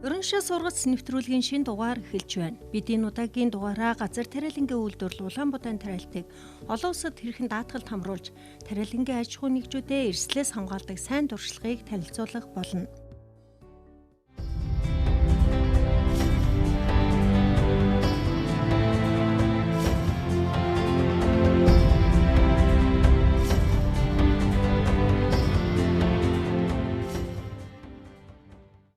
Ерөнхий сургац нэвтрүүлгийн шинэ дугаар эхэлж байна. Бид энэ удаагийн дугаараа газар тариалангийн үйлдвэрлэл Улаанбаатарын тариалтыг олон улсад хэрхэн даатгалд хамруулж, тариалангийн аж ахуй нэгжүүдэд эрсдлээс хамгаалдаг сайн туршлагыг танилцуулах болно.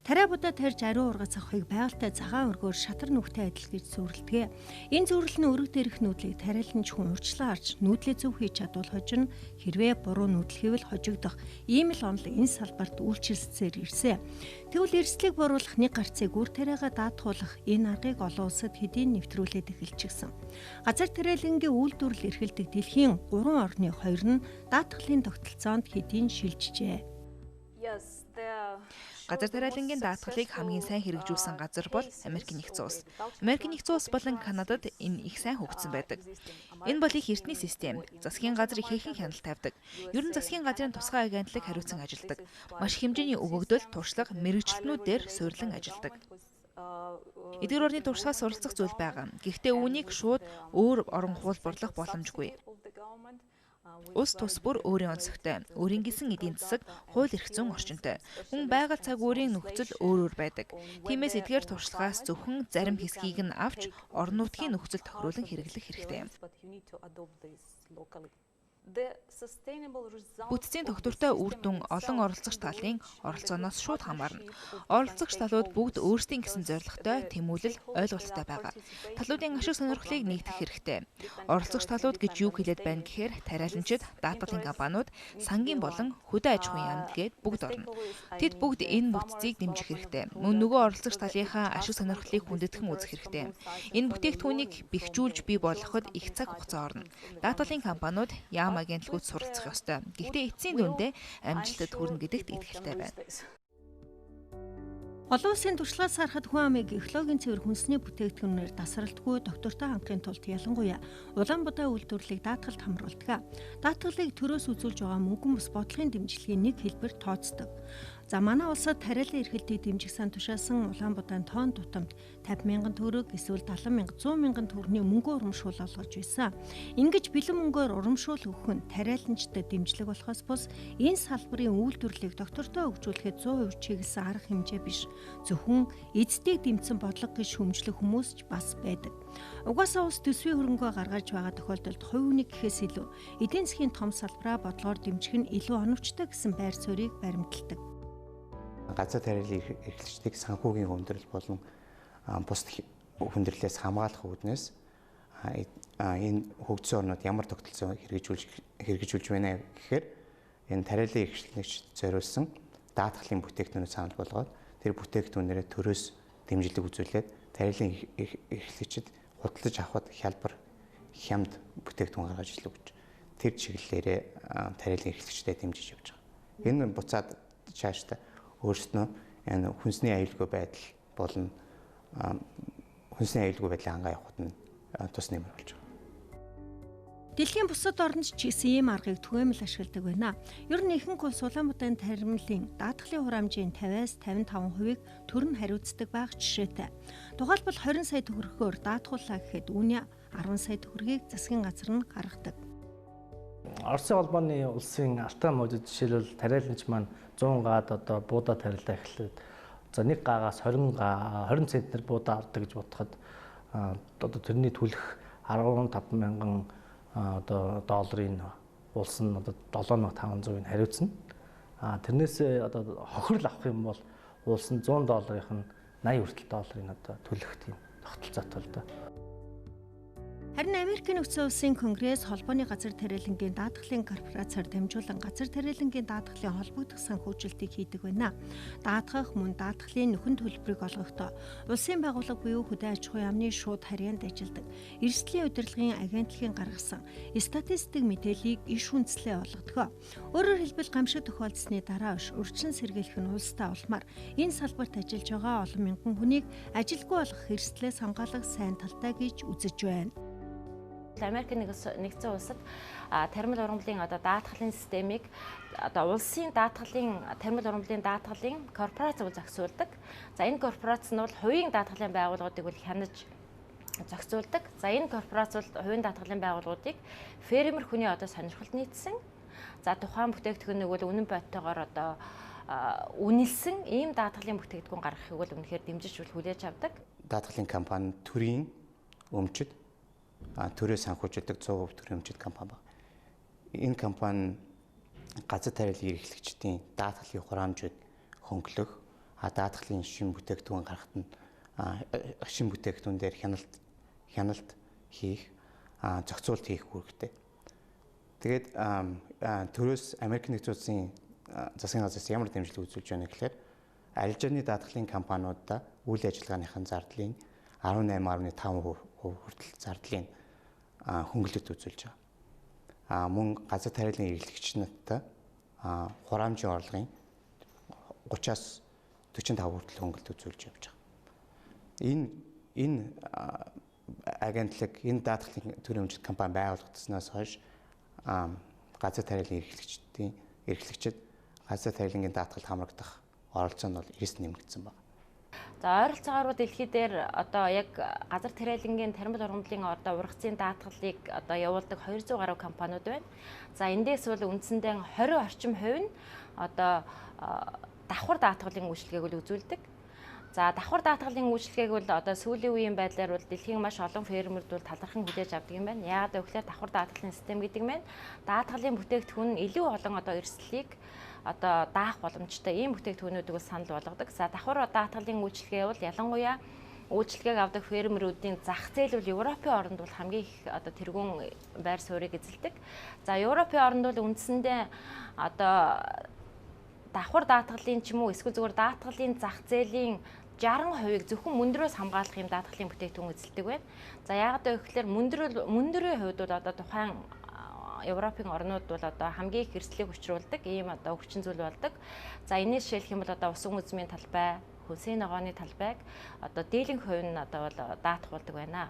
Тариабудаа тарьж ариун ургац авахыг байгальтай цагаан өргөөр шатар нүхтэй адил гэж зөвөрлөдөг. Энэ зөвөрлөл нь өргөд дээрх нүүдлийг тариалан хүн урьдчилан харж нүүдлээ зөв хийж чадвал хожино, хэрвээ буруу нүүдлэхийвэл хожигдох. Ийм л онол энэ салбарт үйлчилсээр ирсэн. Тэгвэл эрсдлийг бууруулах нэг гарцыг үр тариагаа даатгуулах энэ аргыг олон улсад хэдийн нэвтрүүлээд эхэлчихсэн. Газар тариалангийн үйлдвэрлэл эрхэлдэг дэлхийн 3 орны 2 нь даатгалын тогтолцоонд хэдийн шилжжээ. Газар тариалангийн даатгалыг хамгийн сайн хэрэгжүүлсэн газар бол Америк нэгдсэн улс. Америк нэгдсэн улс болон Канадад энэ их сайн хөгжсөн байдаг. Энэ бол их эртний систем. Засгийн газар ихээхэн хяналт тавьдаг. Ер нь засгийн газрын тусгай агентлаг хариуцсан ажилладаг. Маш хэмжээний өгөгдөл, туршлага, мэргэжилтнүүд дээр суйрлан ажилладаг. Эдгээр орны туршлагаас суралцах зүйл байгаа. Гэхдээ үүнийг шууд өөр орон хуулбарлах боломжгүй. Улс тус бүр өөрийн онцгойтой, өөрийн гисэн эдийн засаг, хууль эрх зүйн орчинтой. Мөн байгаль цаг үеийн нөхцөл өөр байдаг. Тиймээс эдгээр туршлагаас зөвхөн зарим хэсгийг нь авч орон нутгийн нөхцөл тохируулан хэрэглэх хэрэгтэй. Бүтцийн тогтвортой үр дүн олон оролцогч талын оролцооноос шууд хамаарна. Оролцогч талууд бүгд өөрсдийн гэсэн зорилготой, тэмүүлэл, ойлголттой байгаа. Талуудын ашиг сонирхлыг нэгтгэх хэрэгтэй. Оролцогч талууд гэж юу хэлээд байна гэхээр тариаланчид, даатгалын компаниуд, сангийн болон хөдөө аж ахуйн яамд гээд бүгд орно. Тэд бүгд энэ бүтцийг дэмжих хэрэгтэй. Мөн нөгөө оролцогч талынхаа ашиг сонирхлыг хүндэтгэн үзэх хэрэгтэй. Энэ бүтээгдэхүүнийг бэхжүүлж бий болгоход их цаг хугацаа орно. Даатгалын компаниуд яам агентлагууд суралцах ёстой. Гэхдээ эцсийн дүндээ амжилтад хүрнэ гэдэгт итгэлтэй байна. Олон улсын туршлагаас харахад хүн амыг экологийн цэвэр хүнсний бүтээгдэхүүнээр тасралтгүй доктортой хангахын тулд ялангуяа Улаанбаатар үйлдвэрлэлийг даатгалд хамруулдаг. Даатгалыг төрөөс үзүүлж байгаа мөнгөн бус бодлогын дэмжлэгийн нэг хэлбэр тооцдог. За манай улсад тариалан эрхлэлтийг дэмжих сан тушаасан Улаанбаатарын тоон тутамд 50,000 төгрөг эсвэл 70,000, 100,000 төгрөгийн мөнгө урамшуул олгож байсан. Ингэж бэлэн мөнгөөр урамшуул өгөх нь тариаланчдад дэмжлэг болохоос бус энэ салбарын үйлдвэрлэлийг доктортой хөгжүүлэхэд 100% чиглэсэн арга хэмжээ биш. Зөвхөн эзэдийг дэмжсэн бодлого гэж шүмжлэх хүмүүс ч бас байдаг. Угаасаа улс төсвийн хөрөнгөө гаргаж байгаа тохиолдолд хувь хүний гэхээс илүү эдийн засгийн том салбараа бодлогоор дэмжих нь илүү оновчтой гэсэн байр суурийг баримталдаг. Газар тариалан эрхлэгчдийг санхүүгийн хүндрэл болон бус хүндрэлээс хамгаалах үүднээс энэ хөгжсөн орнууд ямар тогтолцоо хэрэгжүүлж байна гэхээр энэ тариалан эрхлэгчд зориулсан даатгалын бүтээгдэхүүнүүд санал болгоод тэр бүтээгдэхүүнээрээ төрөөс дэмжлэг үзүүлээд тариалан эрхлэгчид худалдаж авахд хялбар хямд бүтээгдэхүүн гаргаж өгч тэр чиглэлээрээ тариалан эрхлэгчдэд дэмжиж явж байгаа. Энэ буцаад цаашдаа өөрснөө энэ хүнсний аюулгүй байдал болон хүнсний аюулгүй байдлыг хангаа явахд нь тус нэмэр болж байгаа. Дэлхийн бусад орнд ч гэсэн ийм аргыг түгээмэл ашигладаг байна. Ер нь ихэнх улс Улаанбаатарын тариаллын даатгалын хураамжийн 50-аас 55%-ийг төр нь хариуцдаг байх жишээтэй. Тухайлбал 20 сая төгрөгөөр даатгууллаа гэхэд үүний 10 сая төгрөгийг засгийн газар нь гаргадаг. Оросын холбооны улсын алтан мужид жишээлбэл тариаланч маань 100 гаад одоо буудаа тариалаа эхлээд за нэг гаагаас 20 центнер буудаа авдаг гэж бодоход одоо тэрний төлөх 15,000 одоо долларын улс нь одоо 7,500-ыг хариуцна. Тэрнээс одоо хохирол авах юм бол улс нь 100 долларынх нь 80 хүртэл долларын одоо төлөх тийм тогтолцоотой л да. Харин Америкийн нэгдсэн улсын конгресс холбооны газар тариалангийн даатгалын корпорациар дамжуулан газар тариалангийн даатгалын холбогдох санхүүжилтийг хийдэг байна. Даатгах мөн даатгалын нөхөн төлбөрийг олгохдоо улсын байгууллага буюу хөдөө аж ахуйн яамны шууд харьяанд ажилладаг эрсдлийн удирдлагын агентлагийн гаргасан статистик мэдээллийг иш үндэслээ олгодог. Өөрөөр хэлбэл гамшиг тохиолдсны дараа биш урьдчилан сэргийлэх нь улстай улмаар энэ салбарт ажиллаж байгаа олон мянган хүнийг ажилгүй болгох эрсдлээс хамгаалах сайн талтай гэж үзэж байна. Америк нэгдсэн улсад тармил ургамлын одоо даатгалын системийг одоо улсын даатгалын тармил ургамлын даатгалын корпорац зохицуулдаг. За энэ корпорац нь бол хувийн даатгалын байгууллагуудыг бол хянаж зохицуулдаг. За энэ корпорац бол хувийн даатгалын байгууллагуудыг фермер хүний одоо сонирхолд нийцсэн. За тухайн бүтээгдэхүүнийг бол үнэн боттойгоор одоо үнэлсэн ийм даатгалын бүтээгдэхүүн гаргахыг бол үнэхээр дэмжиж хүлээж авдаг. Даатгалын компани төрийн өмчөд төрөө санхүүжилдэг 100% төрийн өмчөд компани байна. Энэ компани газар тариалан эрхлэгчдийн даатгалын хураамжийг хөнгөлөх, даатгалын шин бүтээгдэхүүн гаргахад нь шин бүтээгдэхүүн дээр хяналт хийх, зохицуулт хийх үүрэгтэй. Тэгээд төрөөс Америк нэгдсэн улсын засгийн газраас ямар дэмжлэг үзүүлж байна гэхээр арилжааны даатгалын компаниудаа үйл ажиллагааныхын зардлын 18.5% хүртэл зардлын хөнгөлөлт үзүүлж байгаа. Мөн газар тариалан эрхлэгч надтай хураамжийн орлогын 30-аас 45% хүртэл хөнгөлөлт үзүүлж явж байгаа. Энэ агентлаг энэ даатгалын төрийн өмчит компани байгуулагдсанаас хойш газар тариалан эрхлэгчид газар тариалангийн даатгалд хамрагдах оролцоо нь бол 9 нэмэгдсэн байна. За ойролцоогоор дэлхий дээр одоо яг газар тариалангийн тармил ургамлын одоо ургацын даатгалыг одоо явуулдаг 200 гаруй компаниуд байна. За эндээс бол үндсэндээ 20 орчим хувь нь одоо давхар даатгалын үйлчилгээг бол үзүүлдэг. За давхар даатгалын үйлчилгээг бол одоо сүүлийн үеийн байдлаар бол дэлхийн маш олон фермерүүд бол талархан хүлээж авдаг юм байна. Яагаад гэвэл давхар даатгалын систем гэдэг нь даатгалын бүтээгдэхүүн нь илүү олон одоо эрсдлийг одоо даах боломжтой ийм бүтээгдэхүүнүүдийг бол санал болгодог. За давхар даатгалын үйлчилгээ бол ялангуяа үйлчилгээг авдаг фермерүүдийн зах зээл бол Европын оронд бол хамгийн их одоо тэргуун байр суурийг эзэлдэг. За Европын оронд бол үндсэндээ одоо давхар даатгалын ч юм уу эсвэл зүгээр даатгалын зах зээлийн 60% зөвхөн мөндрөөс хамгаалах юм даатгалын бүтээгдэхүүн эзэлдэг байна. За яагаад гэвэл мөндрийн хувьд бол одоо тухайн Европын орнууд бол одоо хамгийн их эрсдлийг учруулдаг ийм одоо өвчин зүйл болдог. За энэс жишээлх юм бол одоо усан үзмийн талбай, хүнсний ногооны талбайг одоо дийлэнх хувь нь одоо бол даатгуулдаг байна.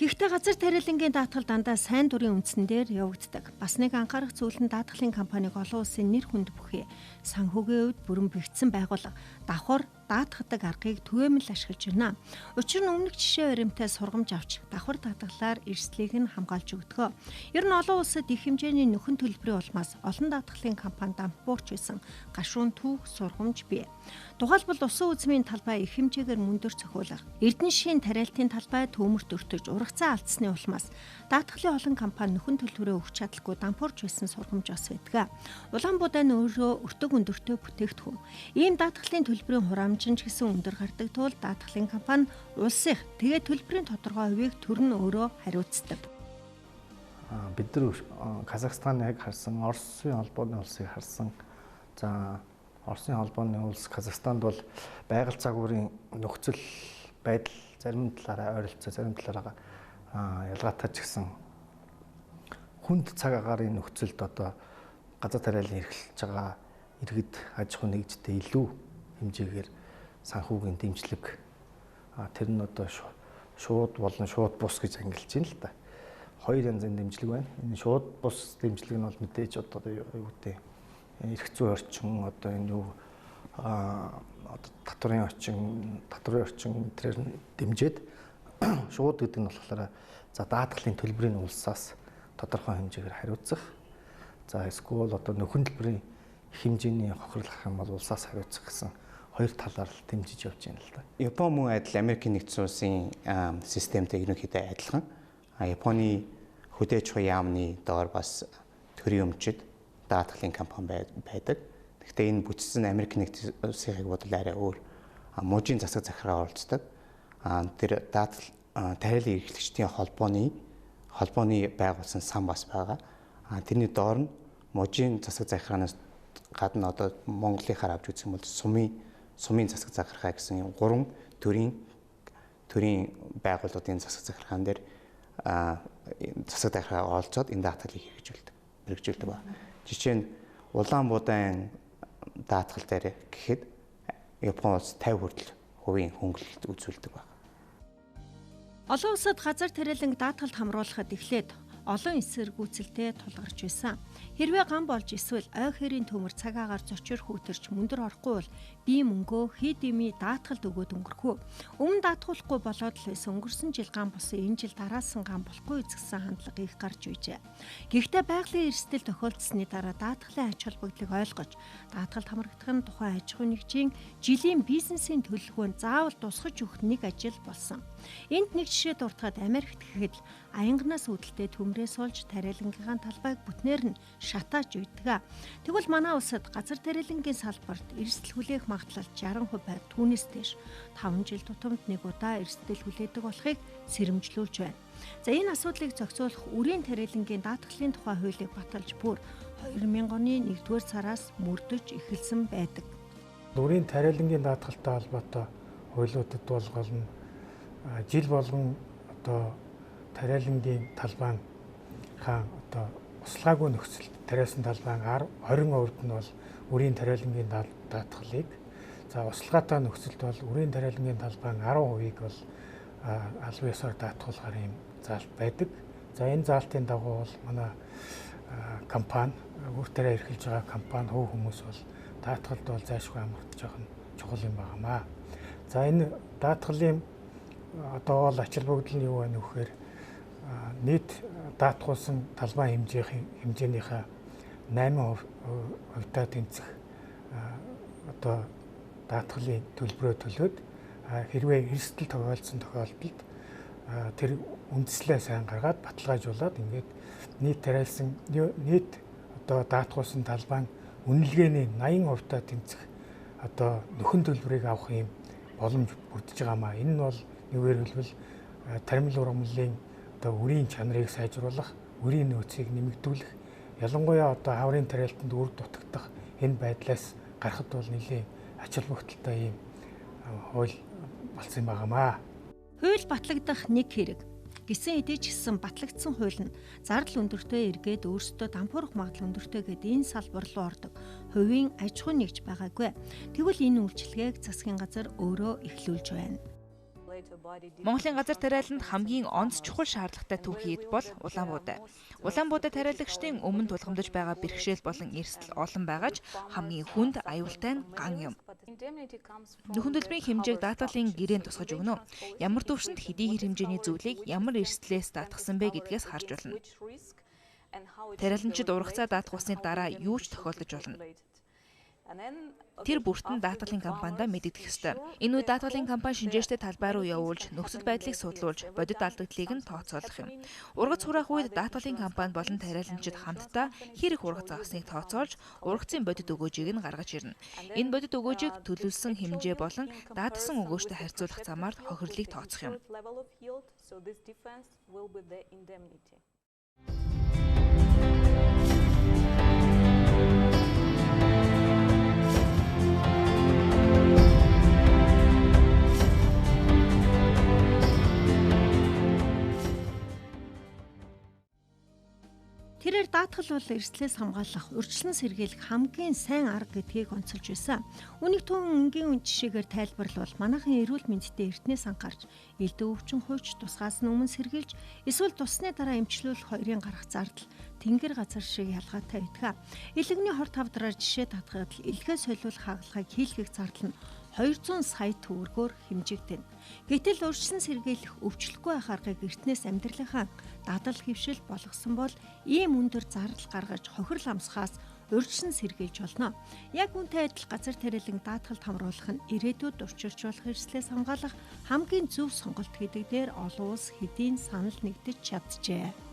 Гэхдээ газар тариалангийн даатгал дандаа сайн дурын үндсэн дээр явагддаг. Бас нэг анхаарах зүйл нь даатгалын компаниг олон улсын нэр хүнд бүхий санхүүгийн үед бүрэн бэгдсэн байгууллага давхар даатгадаг аргыг түгээмэл ашиглаж байна. Учир нь өмнөх жишээ баримтаа сургамж авч давхар даатгалаар эрсдлийг нь хамгаалж өгдөг. Ер нь олон улсад их хэмжээний нөхөн төлбөрийн улмаас олон даатгалын компани дампуурч байсан гашуун түүх сургамж бий. Тухайлбал усан үзмийн талбай их хэмжээгээр мөндөр цохиулах, Эрдэнэ шин тариалтын талбай төмөрт өртөж ургацаа алдсны улмаас даатгалын олон компани нөхөн төлбөрөө өгч чадалгүй дампуурч байсан сургамж бас байдаг. Улаанбуудаа нь өөрөө өртөг өндөртэй бүтээгдэхүүн. Ийм даатгалын төлбөрийн хураамж ч гэсэн өндөр гардаг тул даатгалын компани улсынх тэгээд төлбөрийн тодорхой хувийг төр нь өөрөө хариуцдаг. Бид нар Казахстаныг харсан, Оросын холбооны улсыг харсан. За Оросын холбооны улс Казахстанд бол байгаль загварын нөхцөл байдал зарим талаараа ойролцоо, зарим талаараа ялгаатай ч гэсэн хүнд цаг агаарын нөхцөлд одоо газар тариалан эрхэлж байгаа иргэд аж ахуй нэгжтэй илүү хэмжээгээр санхүүгийн дэмжлэг тэр нь одоо шууд болон шууд бус гэж ангилж байна л да. Хоёр янзын дэмжлэг байна. Энэ шууд бус дэмжлэг нь бол мэдээж одоо юу гэдэг эрх зүйн орчин одоо энэ юу татварын орчин тэрээр дэмжиж шууд гэдэг нь болохоор за даатгалын төлбөрийн улсаас тодорхой хэмжээгээр хариуцах. За эсвэл одоо нөхөн төлбөрийн хэмжээний хохирлох юм бол улсаас хариуцах гэсэн хоёр талаар л дэмжиж явж байна л да. Япон мөн адил Америкийн нэгдсэн улсын системтэй ерөнхийдөө адилхан. Японы хөдөөж хуй яамны доор бас төрийн өмчөд даатгалын компани байдаг. Гэхдээ энэ бүтцэн Америкийн нэгдсэн улсыг бодвол арай өөр. Мужийн засаг захиргаа оролцдог. Тэр тариалан эрхлэгчдийн холбооны байгуулсан сан бас байгаа. Тэрний доор нь мужийн засаг захиргаанаас гадна одоо Монголынхаар авч үзэх юм бол сумын засаг захиргаа гэсэн 3 төрийн байгууллагын засаг захиргаан дээр засаг захиргаа оролцоод энэ даатгалыг хэрэгжүүлдэг байна. Жишээ нь Улаанбуудайн даатгал дээр гэхэд Япон улс 50% хөнгөлөлт үзүүлдэг байна. Олон улсад газар тариаланг даатгалд хамруулахад эхлээд олон эсэргүүцэлтэй тулгарч байсан. Хэрвээ ган болж эсвэл ой хэрийн төмөр цагаагаар зочир хүүтэрч мөндөр орохгүй бол бие мөнгөө хид ими даатгалд өгөөд өнгөрөхөө. Өмнө даатгуулахгүй болоод л байсан өнгөрсөн жил ган болсон энэ жил дараасан ган болохгүй эзэгсэн хандлага их гарч үйжээ. Гэхдээ байгалийн эрсдэл тохиолдсны дараа даатгалын ач холбогдлыг ойлгож даатгалд хамрагдах нь тухайн аж ахуйн нэгжийн жилийн бизнесийн төлөвлөгөөнд заавал тусгаж өгөх нэг ажил болсон. Энд нэг жишээ дуртахад Америкт гэхэд аянганаас үүдэлтэй төмрөөс олж тариалангын талбайг бүтнээр нь шатааж үйдэг. Тэгвэл манай улсад газар тариалангийн салбарт эрсдэл хүлээх магадлал 60% байв. Түүнээс дээш 5 жил тутамд нэг удаа эрсдэл хүлээдэг болохыг сэрэмжлүүлж байна. За энэ асуудлыг зохицуулах үрийн тариалангийн даатгалын тухай хуулийг баталж бүр 2000 оны 1-р сараас мөрдөж эхэлсэн байдаг. Үрийн тариалангийн даатгалтай холбоотой хуулиудад болгоно жил болгон одоо тариалангийн талбайн хаан одоо услаагүй нөхцөлд тариалсан талбайн 20% нь бол үрийн тариалангийн даатгалыг услаатай нөхцөлд бол үрийн тариалангийн талбайн 10%-ийг бол албан ёсоор даатгуулахар юм заалт байдаг. За энэ заалтын дагуу бол манай компани үр тариа эрхэлж байгаа компани хөв хүмүүс бол даатгалд бол зайлшгүй амрагдаж байгаа нь чухал юм байнамаа. За энэ даатгалын одоо бол ач холбогдол нь юу вэ нөхөр нийт даатгуулсан талбайн хэмжээнийхээ 8%-аа тэнцэх одоо даатгалын төлбөрөө төлөөд хэрвээ эрсдэл тохиолдсон тохиолдолд тэр үндслээ сайн гаргаад баталгаажуулаад ингээд нийт тариалсан нийт одоо даатгуулсан талбайн үнэлгээний 80%-аа тэнцэх одоо нөхөн төлбөрийг авах юм боломж бүрдэж байгаамаа. Энэ нь бол нэгээр хэлбэл таримл ургамлын одоо үрийн чанарыг сайжруулах, үрийн нөөцийг нэмэгдүүлэх, ялангуяа одоо хаврын тариалтанд үр дутагдах энэ байдлаас гарахд бол нэлээд ач холбогдолтой юм хууль болсон юм байнамаа. Хууль батлагдах нэг хэрэг. Гисэн хэдий ч гэсэн батлагдсан хууль нь зардал өндөртэй эргээд өөрсдөө дампуурах магадлал өндөртэй гэдэг энэ салбар руу ордог. Хувийн аж ахуй нэгж байгаагүй. Тэгвэл энэ үйлчилгээг засгийн газар өөрөө эхлүүлж байна. Монголын газар тариаланд хамгийн онц чухал шаардлагатай түүхийд бол улаан буудаа. Улаан буудаа тариалагчдын өмнө тулгамдж байгаа бэрхшээл болон эрсдэл олон байгаа ч хамгийн хүнд аюултай нь ган юм. Нөхөн төлбөрийн хэмжээг даатгалын гэрээнд тусгаж өгнө. Ямар төвшөнд хэдий хэр хэмжээний зүйлийг ямар эрсдлээс даатгсан бэ гэдгээс харж болно. Тариаламжид ургацаа даатгуулсны дараа юу ч тохиолдож болно. Тэр бүрт нь даатгалын компанида мэдэгдэх ёстой. Энэ үед даатгалын компани шинжээчтэй талбай руу явуулж, нөхцөл байдлыг судлуулж, бодит алдагдлыг нь тооцоолох юм. Ургац хураах үед даатгалын компани болон тариаламжид хамтдаа хэрэг ургац авсныг тооцоолж, ургацын бодит өгөөжийг нь гаргаж ирнэ. Энэ бодит өгөөжийг төлөвлөсөн хэмжээ болон даатгсан өгөөжтэй харьцуулах замаар хохирлыг тооцох юм. Тэрээр даатгал бол эрсдлээс хамгаалах, урьдчилан сэргийлэх хамгийн сайн арга гэдгийг онцолж байсан. Үүнийг түүн энгийн үн жишээгээр тайлбарлавал манайхан эрүүл мэндэд эртнээс анхаарч элдв өвчин хуйч тусгаас нь өмнө сэргийлж эсвэл туссны дараа эмчлүүлэх хоёрын гарах зардал тэнгэр газар шиг ялгаатай байдаг. Илэгний хорт тавдраар жишээ татхад илгээ солиулах хагалгыг хийлгэх зардал нь 200 сая төгрөгөөр хэмжигдэнэ. Гэтэл урьдчилан сэргийлэх өвчлөхгүй байх аргыг эртнээс амьдралынхаа дадал хөвшил болгосон бол ийм өндөр зардал гаргаж хохирол амсахаас урьдчилан сэргийлж болно. Яг үүнтэй адил газар тариалан даатгалд хамруулах нь ирээдүйд учирч болох эрсдлээс хамгаалах хамгийн зөв сонголт гэдэг дээр олон улс хэдийн санал нэгдэж чаджээ.